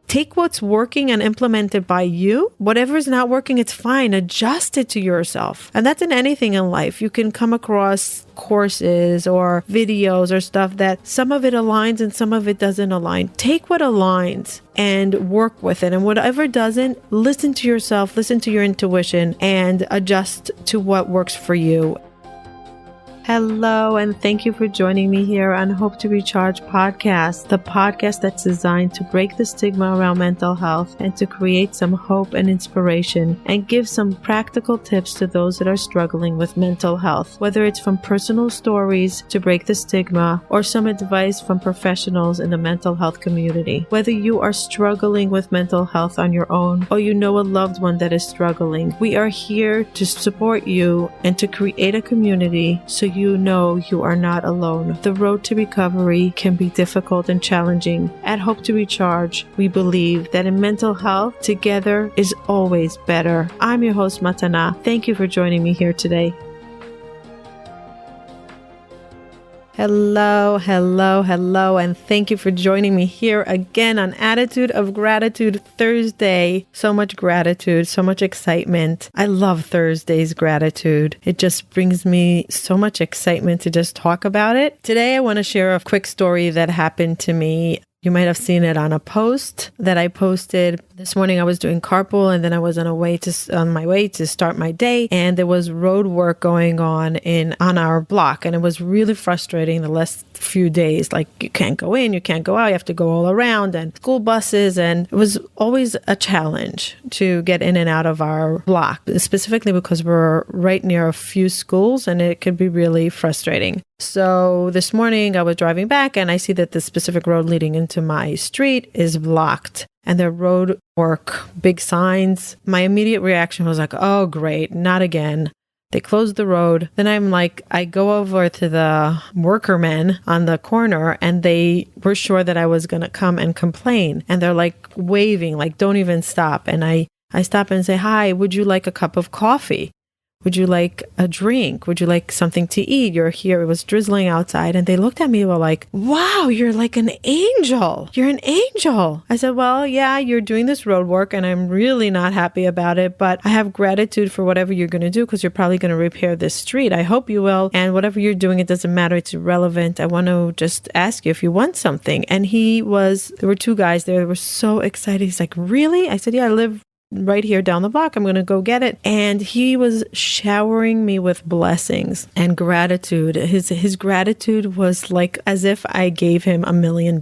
take what's working and implement it by you. Whatever is not working, it's fine. Adjust it to yourself. And that's in anything in life. You can come across courses or videos or stuff that some of it aligns and some of it doesn't align. Take what aligns and work with it. And whatever doesn't, listen to yourself, listen to your intuition, and adjust to what works for you. Hello, and thank you for joining me here on Hope to Recharge podcast, the podcast that's designed to break the stigma around mental health and to create some hope and inspiration and give some practical tips to those that are struggling with mental health, whether it's from personal stories to break the stigma or some advice from professionals in the mental health community. Whether you are struggling with mental health on your own or you know a loved one that is struggling, we are here to support you and to create a community so you know you are not alone. The road to recovery can be difficult and challenging. At Hope to Recharge, we believe that in mental health, together is always better. I'm your host, Matana. Thank you for joining me here today. Hello, and thank you for joining me here again on Attitude of Gratitude Thursday. So much gratitude, so much excitement. I love Thursday's gratitude. It just brings me so much excitement to just talk about it. Today, I want to share a quick story that happened to me. You might have seen it on a post that I posted. This morning I was doing carpool and then I was on my way to start my day, and there was road work going on our block, and it was really frustrating the last few days. Like, you can't go in, you can't go out, you have to go all around, and school buses, and it was always a challenge to get in and out of our block, specifically because we're right near a few schools and it could be really frustrating. So this morning I was driving back and I see that the specific road leading into my street is blocked and the road work, big signs. My immediate reaction was like, oh great, not again. They closed the road. Then I go over to the workermen on the corner and they were sure that I was going to come and complain. And they're like waving, like, don't even stop. And I stop and say, hi, would you like a cup of coffee? Would you like a drink? Would you like something to eat? You're here. It was drizzling outside. And they looked at me and were like, wow, you're like an angel. You're an angel. I said, well, yeah, you're doing this road work and I'm really not happy about it, but I have gratitude for whatever you're going to do because you're probably going to repair this street. I hope you will. And whatever you're doing, it doesn't matter. It's irrelevant. I want to just ask you if you want something. And there were two guys there. They were so excited. He's like, really? I said, yeah, I live right here down the block. I'm going to go get it. And he was showering me with blessings and gratitude. His gratitude was like as if I gave him $1 million.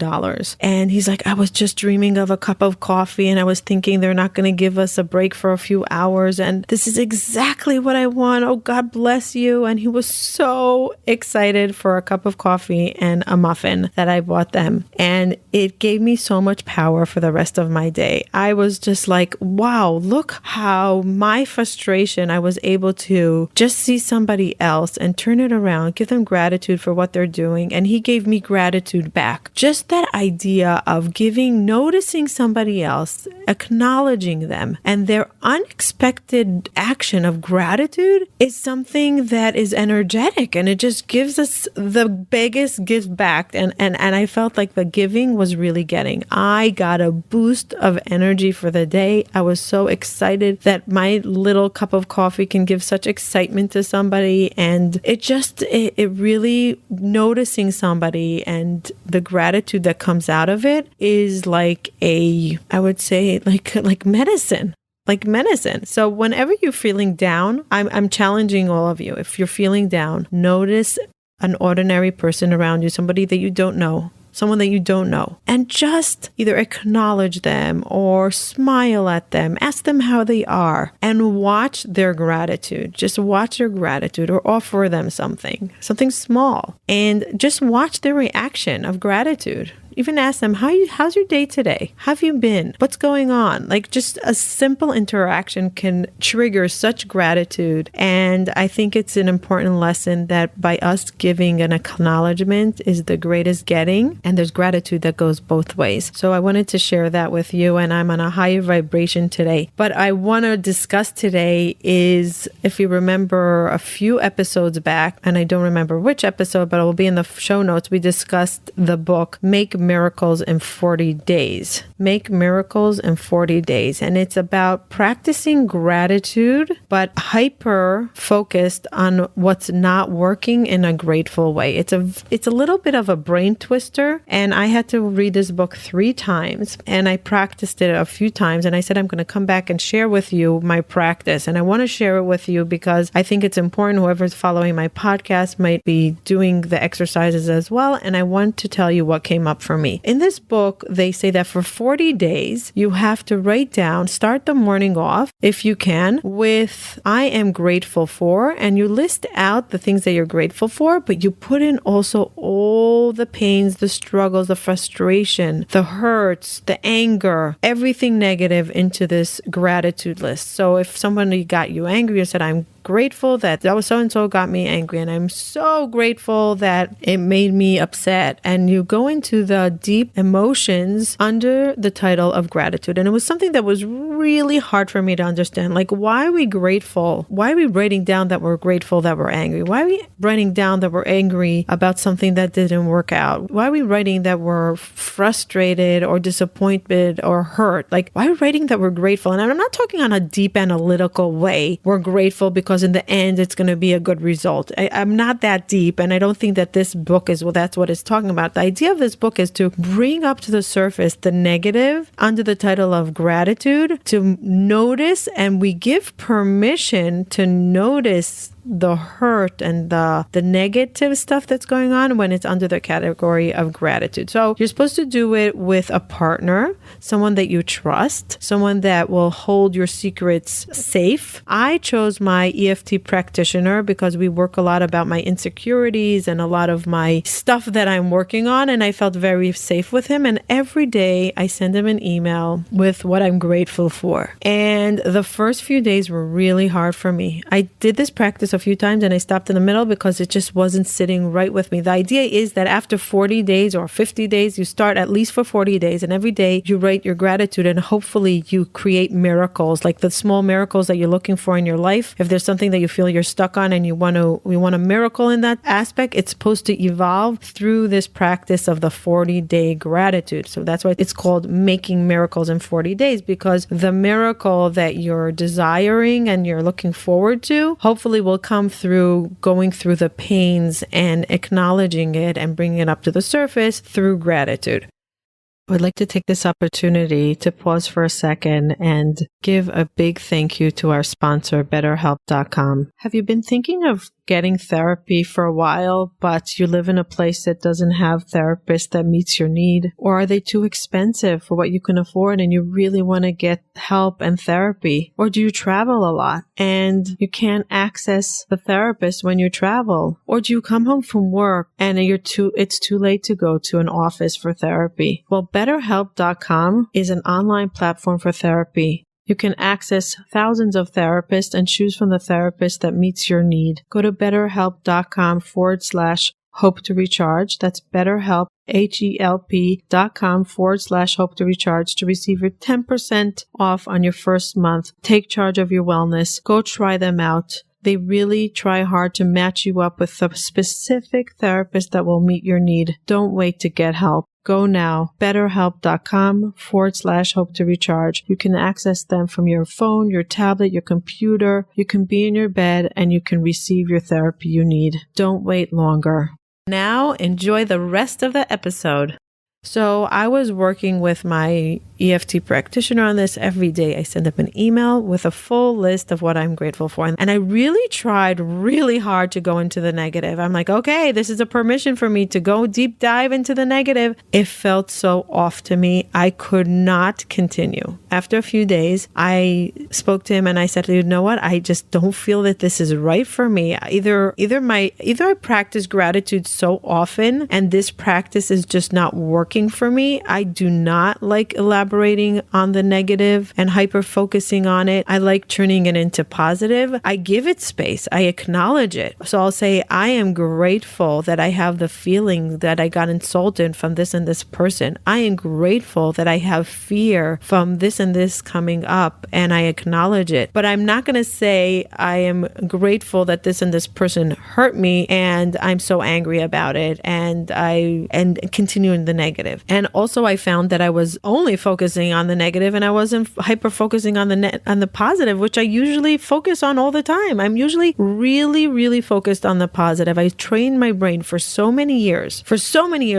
And he's like, I was just dreaming of a cup of coffee and I was thinking they're not going to give us a break for a few hours. And this is exactly what I want. Oh, God bless you. And he was so excited for a cup of coffee and a muffin that I bought them. And it gave me so much power for the rest of my day. I was just like, wow, look how my frustration, I was able to just see somebody else and turn it around, give them gratitude for what they're doing. And he gave me gratitude back. Just that idea of noticing somebody else, acknowledging them and their unexpected action of gratitude is something that is energetic, and it just gives us the biggest gift back. And I felt like the giving was really getting. I got a boost of energy for the day. I was so excited that my little cup of coffee can give such excitement to somebody. And it really, noticing somebody and the gratitude that comes out of it is like I would say like medicine. Like medicine. So whenever you're feeling down, I'm challenging all of you. If you're feeling down, notice an ordinary person around you, somebody that you don't know. Someone that you don't know, and just either acknowledge them or smile at them, ask them how they are, and watch their gratitude. Just watch their gratitude or offer them something small, and just watch their reaction of gratitude. Even ask them, how's your day today? How have you been? What's going on? Like, just a simple interaction can trigger such gratitude. And I think it's an important lesson that by us giving an acknowledgement is the greatest getting. And there's gratitude that goes both ways. So I wanted to share that with you, and I'm on a higher vibration today. But I want to discuss today is, if you remember a few episodes back, and I don't remember which episode, but it will be in the show notes, we discussed the book Make Miracles in 40 Days. Make Miracles in 40 Days. And it's about practicing gratitude, but hyper focused on what's not working in a grateful way. It's a little bit of a brain twister. And I had to read this book 3 times, and I practiced it a few times. And I said, I'm going to come back and share with you my practice. And I want to share it with you because I think it's important. Whoever's following my podcast might be doing the exercises as well. And I want to tell you what came up for me. In this book, they say that for 40 days, you have to write down, start the morning off, if you can, with I am grateful for, and you list out the things that you're grateful for, but you put in also all the pains, the struggles, the frustration, the hurts, the anger, everything negative into this gratitude list. So if somebody got you angry and said, I'm grateful that so-and-so got me angry, and I'm so grateful that it made me upset. And you go into the deep emotions under the title of gratitude. And it was something that was really hard for me to understand. Like, why are we grateful? Why are we writing down that we're grateful that we're angry? Why are we writing down that we're angry about something that didn't work out? Why are we writing that we're frustrated or disappointed or hurt? Like, why are we writing that we're grateful? And I'm not talking on a deep analytical way. We're grateful because in the end, it's going to be a good result. I'm not that deep, and I don't think that this book is, well, that's what it's talking about. The idea of this book is to bring up to the surface the negative under the title of gratitude, to notice, and we give permission to notice the hurt and the negative stuff that's going on when it's under the category of gratitude. So you're supposed to do it with a partner, someone that you trust, someone that will hold your secrets safe. I chose my EFT practitioner because we work a lot about my insecurities and a lot of my stuff that I'm working on, and I felt very safe with him. And every day I send him an email with what I'm grateful for. And the first few days were really hard for me. I did this practice a few times and I stopped in the middle because it just wasn't sitting right with me. The idea is that after 40 days or 50 days, you start at least for 40 days, and every day you write your gratitude, and hopefully you create miracles, like the small miracles that you're looking for in your life. If there's something that you feel you're stuck on and you want a miracle in that aspect, it's supposed to evolve through this practice of the 40-day gratitude. So that's why it's called Making Miracles in 40 Days, because the miracle that you're desiring and you're looking forward to hopefully will come through going through the pains and acknowledging it and bringing it up to the surface through gratitude. I would like to take this opportunity to pause for a second and give a big thank you to our sponsor, BetterHelp.com. Have you been thinking of getting therapy for a while, but you live in a place that doesn't have therapists that meets your need? Or are they too expensive for what you can afford and you really want to get help and therapy? Or do you travel a lot and you can't access the therapist when you travel? Or do you come home from work and it's too late to go to an office for therapy? Well, BetterHelp.com is an online platform for therapy. You can access thousands of therapists and choose from the therapist that meets your need. Go to BetterHelp.com/hope to recharge. That's BetterHelp, HELP.com/hope to recharge to receive your 10% off on your first month. Take charge of your wellness. Go try them out. They really try hard to match you up with a specific therapist that will meet your need. Don't wait to get help. Go now, betterhelp.com/hope to recharge. You can access them from your phone, your tablet, your computer. You can be in your bed and you can receive your therapy you need. Don't wait longer. Now enjoy the rest of the episode. So I was working with my EFT practitioner on this every day. I send up an email with a full list of what I'm grateful for. And I really tried really hard to go into the negative. I'm like, okay, this is a permission for me to go deep dive into the negative. It felt so off to me. I could not continue. After a few days, I spoke to him and I said, you know what? I just don't feel that this is right for me. Either I practice gratitude so often and this practice is just not working for me. I do not like elaborating on the negative and hyper focusing on it. I like turning it into positive. I give it space. I acknowledge it. So I'll say, I am grateful that I have the feeling that I got insulted from this and this person. I am grateful that I have fear from this and this coming up, and I acknowledge it. But I'm not going to say I am grateful that this and this person hurt me and I'm so angry about it and continue in the negative. negative. And also I found that I was only focusing on the negative and I wasn't hyper focusing on the positive, which I usually focus on all the time. I'm usually really, really focused on the positive. I trained my brain for so many years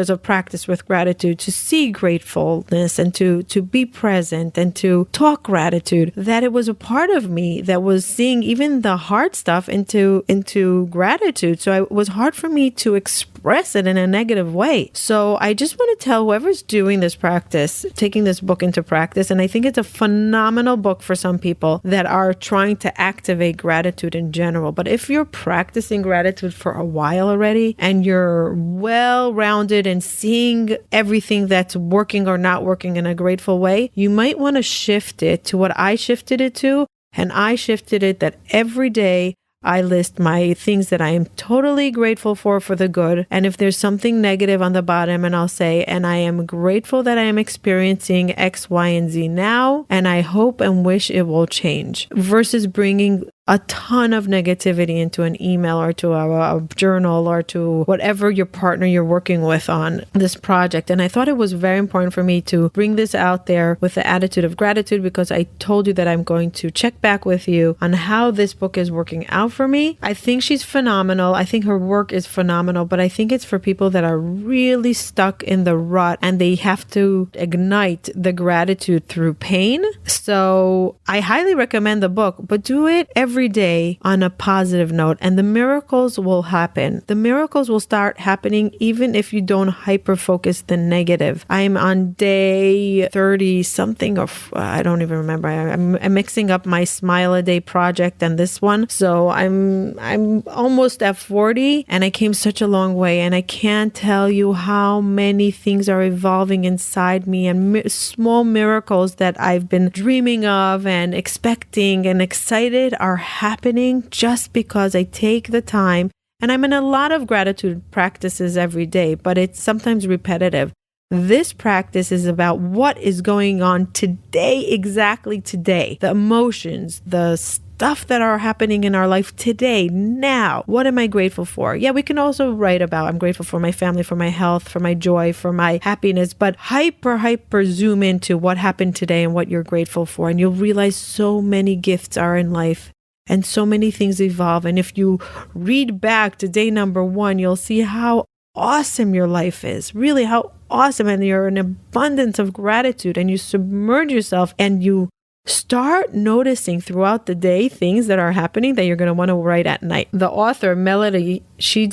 of practice with gratitude to see gratefulness and to be present and to talk gratitude, that it was a part of me that was seeing even the hard stuff into gratitude. So it was hard for me to express it in a negative way. So I just want to tell whoever's doing this practice, taking this book into practice, and I think it's a phenomenal book for some people that are trying to activate gratitude in general. But if you're practicing gratitude for a while already and you're well-rounded and seeing everything that's working or not working in a grateful way, you might want to shift it to what I shifted it to. And I shifted it that every day I list my things that I am totally grateful for the good. And if there's something negative on the bottom, and I'll say, and I am grateful that I am experiencing X, Y, and Z now, and I hope and wish it will change, versus bringing a ton of negativity into an email or to a journal or to whatever your partner you're working with on this project. And I thought it was very important for me to bring this out there with the attitude of gratitude, because I told you that I'm going to check back with you on how this book is working out for me. I think she's phenomenal. I think her work is phenomenal, but I think it's for people that are really stuck in the rut and they have to ignite the gratitude through pain. So I highly recommend the book, but do it every day on a positive note, and the miracles will happen. The miracles will start happening even if you don't hyper focus the negative. I'm on day 30 something, or I don't even remember. I'm mixing up my Smile a Day project and this one. So I'm almost at 40 and I came such a long way, and I can't tell you how many things are evolving inside me, and small miracles that I've been dreaming of and expecting and excited are happening just because I take the time. And I'm in a lot of gratitude practices every day, but it's sometimes repetitive. This practice is about what is going on today, exactly today. The emotions, the stuff that are happening in our life today, now. What am I grateful for? Yeah, we can also write about, I'm grateful for my family, for my health, for my joy, for my happiness, but hyper zoom into what happened today and what you're grateful for. And you'll realize so many gifts are in life. And so many things evolve. And if you read back to day number 1, you'll see how awesome your life is. Really, how awesome. And you're in abundance of gratitude. And you submerge yourself and you start noticing throughout the day things that are happening that you're going to want to write at night. The author, Melody, she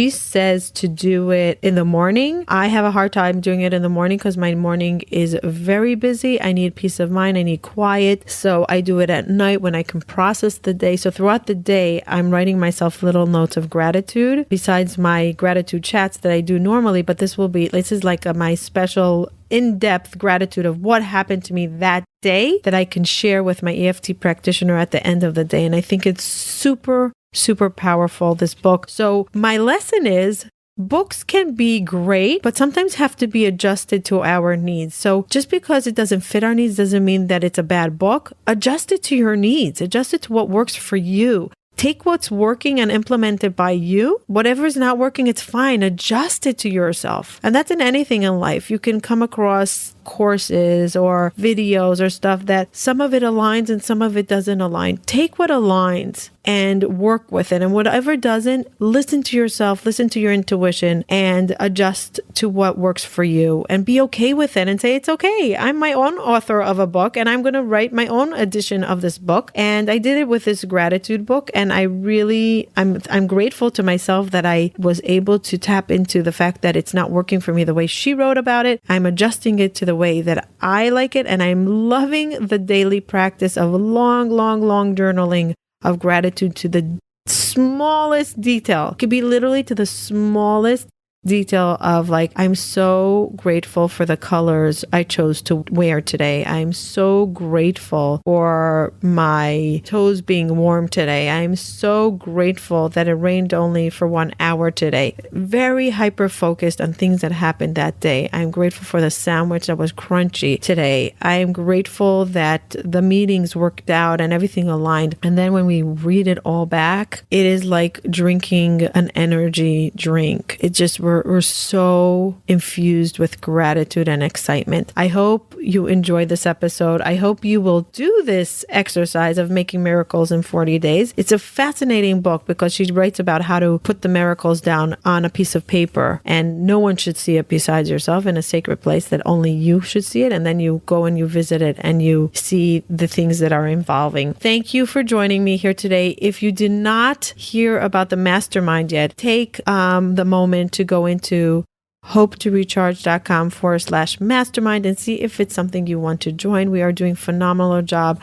says to do it in the morning. I have a hard time doing it in the morning because my morning is very busy. I need peace of mind. I need quiet. So I do it at night when I can process the day. So throughout the day, I'm writing myself little notes of gratitude besides my gratitude chats that I do normally. But this is like my special in-depth gratitude of what happened to me that day that I can share with my EFT practitioner at the end of the day. And I think it's super, super powerful, this book. So my lesson is, books can be great, but sometimes have to be adjusted to our needs. So just because it doesn't fit our needs doesn't mean that it's a bad book. Adjust it to your needs. Adjust it to what works for you. Take what's working and implement it by you. Whatever's not working, it's fine. Adjust it to yourself. And that's in anything in life. You can come across courses or videos or stuff that some of it aligns and some of it doesn't align. Take what aligns and work with it. And whatever doesn't, listen to yourself, listen to your intuition, and adjust to what works for you. And be okay with it and say, it's okay. I'm my own author of a book and I'm going to write my own edition of this book. And I did it with this gratitude book. And I'm grateful to myself that I was able to tap into the fact that it's not working for me the way she wrote about it. I'm adjusting it to the way that I like it. And I'm loving the daily practice of long journaling of gratitude to the smallest detail. It could be literally to the smallest detail of like, I'm so grateful for the colors I chose to wear today. I'm so grateful for my toes being warm today. I'm so grateful that it rained only for 1 hour today. Very hyper focused on things that happened that day. I'm grateful for the sandwich that was crunchy today. I am grateful that the meetings worked out and everything aligned. And then when we read it all back, it is like drinking an energy drink. We're we're so infused with gratitude and excitement. I hope you enjoyed this episode. I hope you will do this exercise of making miracles in 40 days. It's a fascinating book because she writes about how to put the miracles down on a piece of paper, and no one should see it besides yourself in a sacred place that only you should see it. And then you go and you visit it and you see the things that are involving. Thank you for joining me here today. If you did not hear about the mastermind yet, take the moment to go into hopetorecharge.com/mastermind and see if it's something you want to join. We are doing a phenomenal job.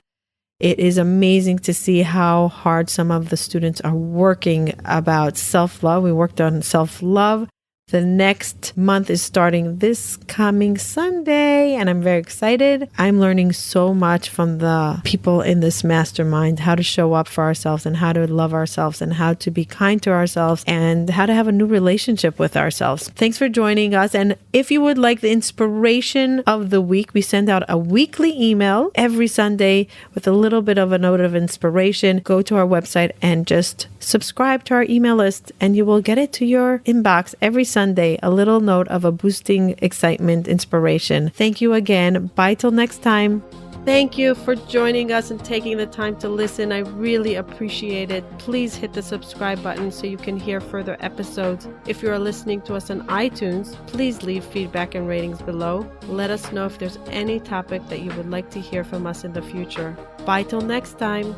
It is amazing to see how hard some of the students are working about self-love. We worked on self-love. The next month is starting this coming Sunday, and I'm very excited. I'm learning so much from the people in this mastermind, how to show up for ourselves and how to love ourselves and how to be kind to ourselves and how to have a new relationship with ourselves. Thanks for joining us. And if you would like the inspiration of the week, we send out a weekly email every Sunday with a little bit of a note of inspiration. Go to our website and just subscribe to our email list and you will get it to your inbox every Sunday, a little note of a boosting excitement, inspiration. Thank you again. Bye till next time. Thank you for joining us and taking the time to listen. I really appreciate it. Please hit the subscribe button so you can hear further episodes. If you are listening to us on iTunes, please leave feedback and ratings below. Let us know if there's any topic that you would like to hear from us in the future. Bye till next time.